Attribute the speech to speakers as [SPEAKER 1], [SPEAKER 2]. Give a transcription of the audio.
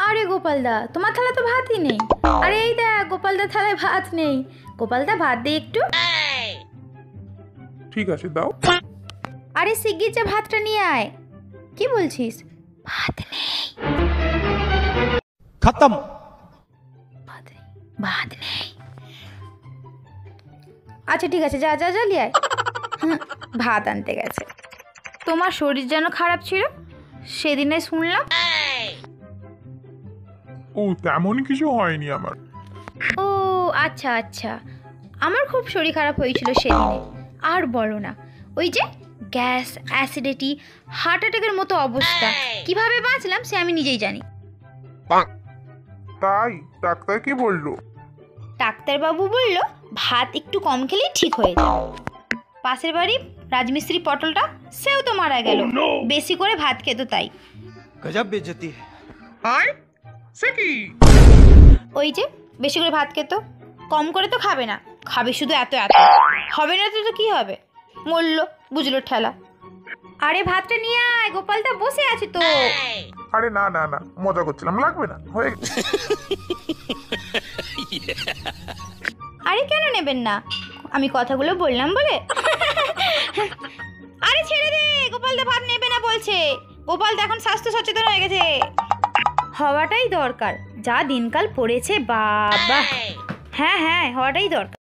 [SPEAKER 1] আরে গোপালদা, তোমার থালা তো ভাতই নেই। আরে এই দেখ, গোপালদা থালায় ভাত নেই। গোপালদা ভাত দে একটু।
[SPEAKER 2] ঠিক আছে, দাও।
[SPEAKER 1] আরে শিগগির যা ভাতটা নিয়ে আয়। কি বলছিস? ভাত নেই।
[SPEAKER 3] खत्म।
[SPEAKER 1] ভাত নেই, ভাত নেই। আচ্ছা ঠিক আছে, যা যা যা নিয়ে আয়। ভাত আনতে গেছে। তোমার শরীর যেন খারাপ ছিল, সেদিনে শুনলাম।
[SPEAKER 2] ও, তেমন কিছু হয়নি আমার।
[SPEAKER 1] ও আচ্ছা আচ্ছা, আমার খুব শরীর খারাপ হয়েছিল সেদিনে। আর বলো না, ওই যে গ্যাস, অ্যাসিডিটি, হার্ট অ্যাটাকের মতো অবস্থা। কিভাবে বাঁচলাম সে আমি নিজেই জানি।
[SPEAKER 2] তাই ডাক্তার কি বললো?
[SPEAKER 1] ডাক্তারবাবু বলল ভাত একটু কম খেলেই ঠিক হয়ে যাবে। পাশের বাড়ি রাজমিস্ত্রি পটলটা, সেও তো মারা গেল বেশি করে ভাত খেত তাই।
[SPEAKER 3] गजब बेइज्जती है।
[SPEAKER 2] আয়, সে কি?
[SPEAKER 1] ওই যে বেশি করে ভাত খেত, কম করে তো খাবে না, খাবে শুধু এত এত। হবে না তো কি হবে, মরলো বুঝলো ঠেলা। আরে ভাতটা নিয়ে আয়, গোপালদা বসে আছে তো।
[SPEAKER 2] আরে না না না, মজা করছিলাম, লাগবে না, হয়ে গেছে।
[SPEAKER 1] আরে কেন নেবেন না, আমি কথাগুলো বললাম বলে। আরে ছেড়ে দে, গোপালদা ভাত নেবে না বলছে। গোপালদা এখন স্বাস্থ্য সচেতন হয়ে গেছে, হওয়াটাই দরকার। যা দিনকাল পড়েছে বাবা। হ্যাঁ হ্যাঁ, হওয়াটাই দরকার।